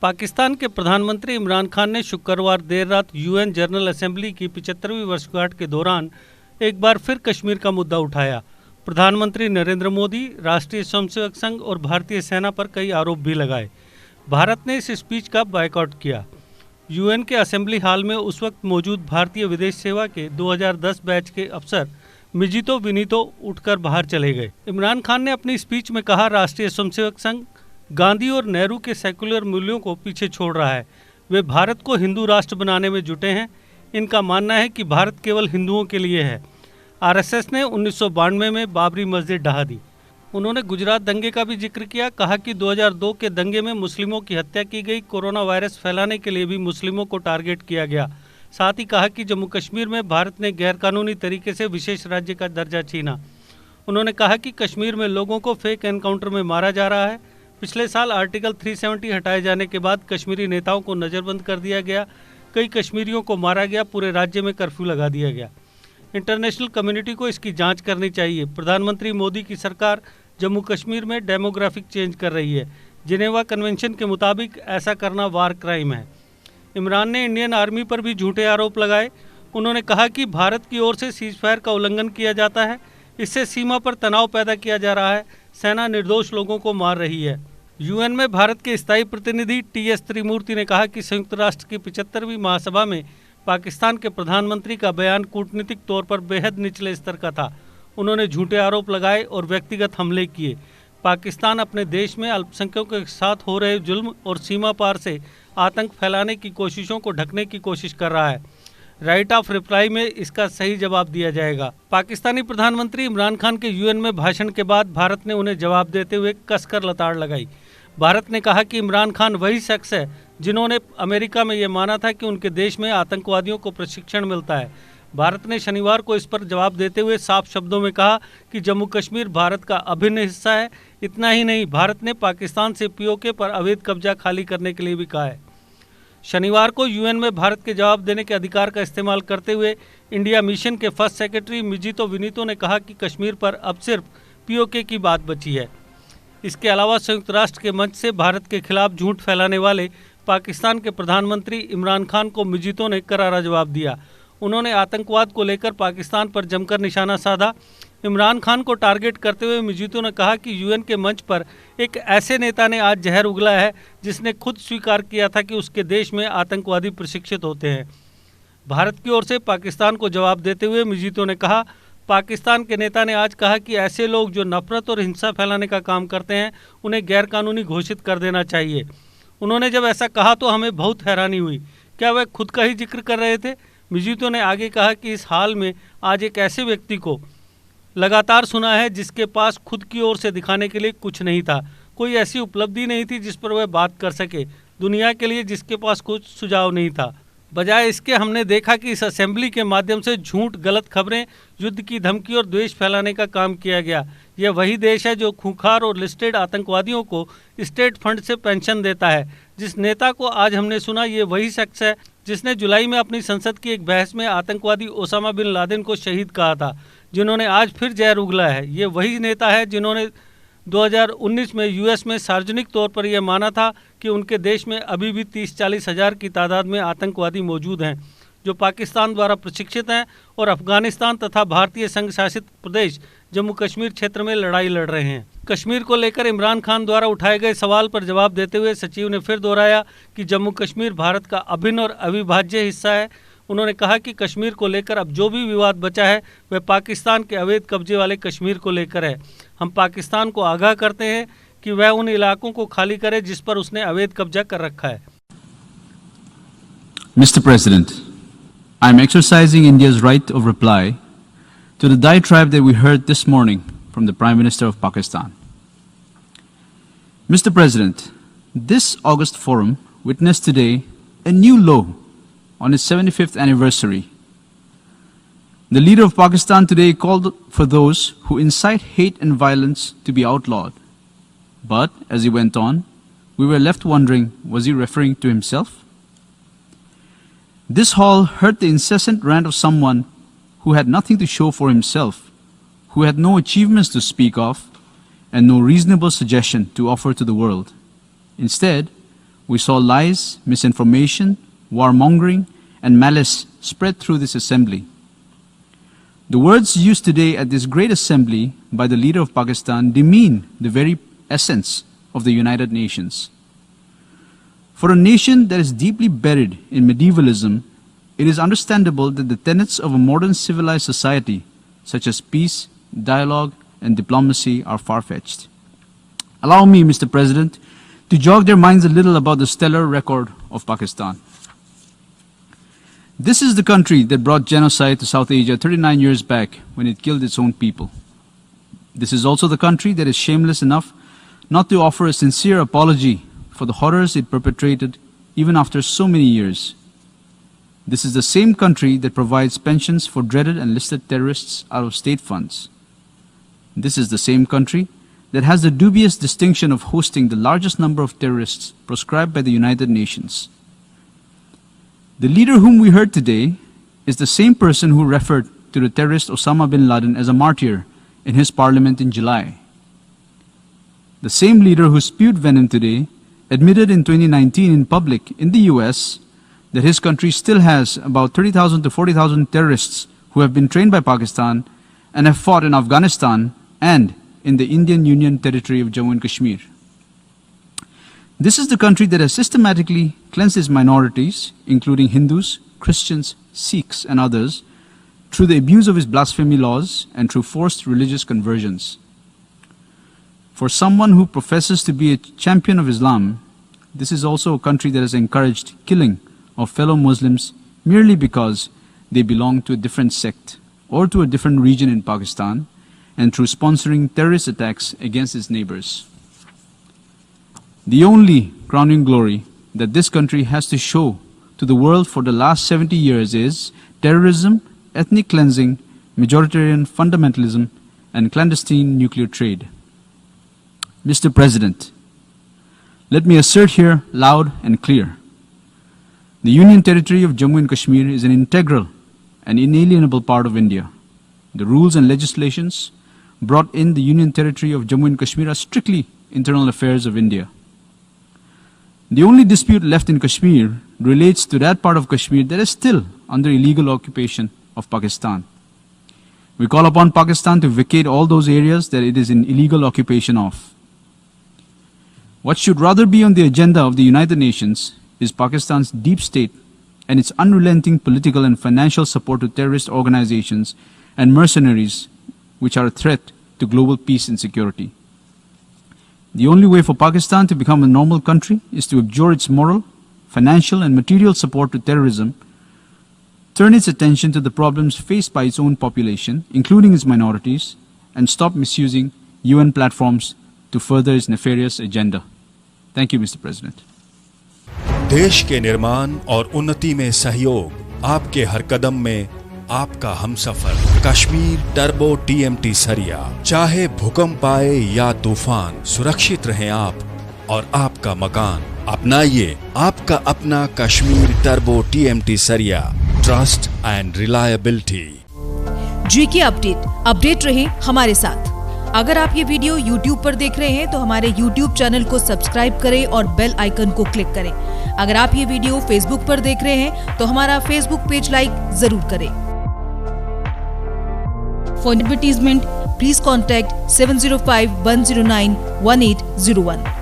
पाकिस्तान के प्रधानमंत्री इमरान खान ने शुक्रवार देर रात यूएन जनरल असेंबली की 75वीं वर्षगांठ के दौरान एक बार फिर कश्मीर का मुद्दा उठाया। प्रधानमंत्री नरेंद्र मोदी, राष्ट्रीय स्वयंसेवक संघ और भारतीय सेना पर कई आरोप भी लगाए। भारत ने इस स्पीच का बायकॉट किया। यूएन के असेंबली हॉल में उस वक्त मौजूद भारतीय विदेश सेवा के 2010 बैच के अफसर मिजितो विनीतो उठकर बाहर चले गए। इमरान खान ने अपनी स्पीच में कहा, राष्ट्रीय स्वयंसेवक संघ गांधी और नेहरू के सेकुलर मूल्यों को पीछे छोड़ रहा है। वे भारत को हिंदू राष्ट्र बनाने में जुटे हैं। इनका मानना है कि भारत केवल हिंदुओं के लिए है। आरएसएस ने 1992 में बाबरी मस्जिद ढहा दी। उन्होंने गुजरात दंगे का भी जिक्र किया। कहा कि 2002 के दंगे में मुस्लिमों की हत्या की गई। कोरोना वायरस फैलाने के लिए भी मुस्लिमों को टारगेट किया गया। साथ ही कहा कि जम्मू कश्मीर में भारत ने गैरकानूनी तरीके से विशेष राज्य का दर्जा छीना। उन्होंने कहा कि कश्मीर में लोगों को फेक एनकाउंटर में मारा जा रहा है। पिछले साल आर्टिकल 370 हटाए जाने के बाद कश्मीरी नेताओं को नज़रबंद कर दिया गया। कई कश्मीरियों को मारा गया। पूरे राज्य में कर्फ्यू लगा दिया गया। इंटरनेशनल कम्युनिटी को इसकी जांच करनी चाहिए। प्रधानमंत्री मोदी की सरकार जम्मू कश्मीर में डेमोग्राफिक चेंज कर रही है। जिनेवा कन्वेंशन के मुताबिक ऐसा करना वार क्राइम है। इमरान ने इंडियन आर्मी पर भी झूठे आरोप लगाए। उन्होंने कहा कि भारत की ओर से सीजफायर का उल्लंघन किया जाता है। इससे सीमा पर तनाव पैदा किया जा रहा है। सेना निर्दोष लोगों को मार रही है। यूएन में भारत के स्थायी प्रतिनिधि टीएस त्रिमूर्ति ने कहा कि संयुक्त राष्ट्र की 75वीं महासभा में पाकिस्तान के प्रधानमंत्री का बयान कूटनीतिक तौर पर बेहद निचले स्तर का था। उन्होंने झूठे आरोप लगाए और व्यक्तिगत हमले किए। पाकिस्तान अपने देश में अल्पसंख्यकों के साथ हो रहे जुल्म और सीमा पार से आतंक फैलाने की कोशिशों को ढकने की कोशिश कर रहा है। राइट ऑफ रिप्लाई में इसका सही जवाब दिया जाएगा। पाकिस्तानी प्रधानमंत्री इमरान खान के यूएन में भाषण के बाद भारत ने उन्हें जवाब देते हुए कसकर लताड़ लगाई। भारत ने कहा कि इमरान खान वही शख्स है जिन्होंने अमेरिका में ये माना था कि उनके देश में आतंकवादियों को प्रशिक्षण मिलता है। भारत ने शनिवार को इस पर जवाब देते हुए साफ शब्दों में कहा कि जम्मू कश्मीर भारत का अभिन्न हिस्सा है। इतना ही नहीं, भारत ने पाकिस्तान से पीओके पर अवैध कब्जा खाली करने के लिए भी कहा है। शनिवार को यूएन में भारत के जवाब देने के अधिकार का इस्तेमाल करते हुए इंडिया मिशन के फर्स्ट सेक्रेटरी मिजितो विनीतो ने कहा कि कश्मीर पर अब सिर्फ पीओके की बात बची है। इसके अलावा संयुक्त राष्ट्र के मंच से भारत के खिलाफ झूठ फैलाने वाले पाकिस्तान के प्रधानमंत्री इमरान खान को मिजितो ने करारा जवाब दिया। उन्होंने आतंकवाद को लेकर पाकिस्तान पर जमकर निशाना साधा। इमरान खान को टारगेट करते हुए मिजितो ने कहा कि यूएन के मंच पर एक ऐसे नेता ने आज जहर उगला है जिसने खुद स्वीकार किया था कि उसके देश में आतंकवादी प्रशिक्षित होते हैं। भारत की ओर से पाकिस्तान को जवाब देते हुए मिजितो ने कहा, पाकिस्तान के नेता ने आज कहा कि ऐसे लोग जो नफरत और हिंसा फैलाने का काम करते हैं उन्हें गैरकानूनी घोषित कर देना चाहिए। उन्होंने जब ऐसा कहा तो हमें बहुत हैरानी हुई। क्या वह खुद का ही जिक्र कर रहे थे? मिजितो ने आगे कहा कि इस हाल में आज एक ऐसे व्यक्ति को लगातार सुना है जिसके पास खुद की ओर से दिखाने के लिए कुछ नहीं था। कोई ऐसी उपलब्धि नहीं थी जिस पर वह बात कर सके। दुनिया के लिए जिसके पास कुछ सुझाव नहीं था। बजाय इसके हमने देखा कि इस असेंबली के माध्यम से झूठ, गलत खबरें, युद्ध की धमकी और द्वेष फैलाने का काम किया गया। यह वही देश है जो खूंखार और लिस्टेड आतंकवादियों को स्टेट फंड से पेंशन देता है। जिस नेता को आज हमने सुना, ये वही शख्स है जिसने जुलाई में अपनी संसद की एक बहस में आतंकवादी ओसामा बिन लादेन को शहीद कहा था, जिन्होंने आज फिर जहर उगला है। ये वही नेता है जिन्होंने 2019 में यूएस में सार्वजनिक तौर पर यह माना था कि उनके देश में अभी भी 30-40 हज़ार की तादाद में आतंकवादी मौजूद हैं जो पाकिस्तान द्वारा प्रशिक्षित हैं और अफगानिस्तान तथा भारतीय संघ शासित प्रदेश जम्मू कश्मीर क्षेत्र में लड़ाई लड़ रहे हैं। कश्मीर को लेकर इमरान खान द्वारा उठाए गए सवाल पर जवाब देते हुए सचिव ने फिर दोहराया कि जम्मू कश्मीर भारत का अभिन्न और अविभाज्य हिस्सा है। उन्होंने कहा कि कश्मीर को लेकर अब जो भी विवाद बचा है वह पाकिस्तान के अवैध कब्जे वाले कश्मीर को लेकर है। हम पाकिस्तान को आगाह करते हैं कि वह उन इलाकों को खाली करे जिस पर उसने अवैध कब्जा कर रखा है। Mr. President, I am exercising India's right of reply to the diatribe that we heard this morning from the Prime Minister of Pakistan. Mr. President, this August forum witnessed today a new low on its 75th anniversary. The leader of Pakistan today called for those who incite hate and violence to be outlawed. But, as he went on, we were left wondering, was he referring to himself? This hall heard the incessant rant of someone who had nothing to show for himself, who had no achievements to speak of, and no reasonable suggestion to offer to the world. Instead, we saw lies, misinformation, warmongering, and malice spread through this assembly. The words used today at this great assembly by the leader of Pakistan demean the very essence of the United Nations. For a nation that is deeply buried in medievalism, it is understandable that the tenets of a modern civilized society, such as peace, dialogue, and diplomacy, are far-fetched. Allow me, Mr. President, to jog their minds a little about the stellar record of Pakistan. This is the country that brought genocide to South Asia 39 years back when it killed its own people. This is also the country that is shameless enough not to offer a sincere apology for the horrors it perpetrated even after so many years. This is the same country that provides pensions for dreaded and listed terrorists out of state funds. This is the same country that has the dubious distinction of hosting the largest number of terrorists proscribed by the United Nations. The leader whom we heard today is the same person who referred to the terrorist Osama bin Laden as a martyr in his parliament in July. The same leader who spewed venom today admitted in 2019 in public in the US that his country still has about 30,000 to 40,000 terrorists who have been trained by Pakistan and have fought in Afghanistan and in the Indian Union territory of Jammu and Kashmir. This is the country that has systematically cleansed its minorities, including Hindus, Christians, Sikhs, and others, through the abuse of its blasphemy laws and through forced religious conversions. For someone who professes to be a champion of Islam, this is also a country that has encouraged killing of fellow Muslims merely because they belong to a different sect or to a different region in Pakistan, and through sponsoring terrorist attacks against its neighbors. The only crowning glory that this country has to show to the world for the last 70 years is terrorism, ethnic cleansing, majoritarian fundamentalism, and clandestine nuclear trade. Mr. President, let me assert here loud and clear. The Union Territory of Jammu and Kashmir is an integral and inalienable part of India. The rules and legislations brought in the Union Territory of Jammu and Kashmir are strictly internal affairs of India. The only dispute left in Kashmir relates to that part of Kashmir that is still under illegal occupation of Pakistan. We call upon Pakistan to vacate all those areas that it is in illegal occupation of. What should rather be on the agenda of the United Nations is Pakistan's deep state and its unrelenting political and financial support to terrorist organizations and mercenaries which are a threat to global peace and security. The only way for Pakistan to become a normal country is to abjure its moral, financial, and material support to terrorism, turn its attention to the problems faced by its own population, including its minorities, and stop misusing UN platforms to further its nefarious agenda. Thank you, Mr. President. देश के निर्माण और उन्नति में सहयोग, आपके हर कदम में आपका हमसफर। कश्मीर टर्बो TMT सरिया, चाहे भूकंप आए या तूफान, सुरक्षित रहें आप और आपका मकान। अपनाइए आपका अपना कश्मीर टर्बो TMT सरिया, trust and reliability. GK update रहे हमारे साथ। अगर आप ये वीडियो YouTube पर देख रहे हैं तो हमारे YouTube चैनल को सब्सक्राइब करें और बेल आइकन को क्लिक करें। अगर आप ये वीडियो Facebook पर देख रहे हैं तो हमारा Facebook पेज लाइक जरूर करें। For advertisement, please contact 705-109-1801.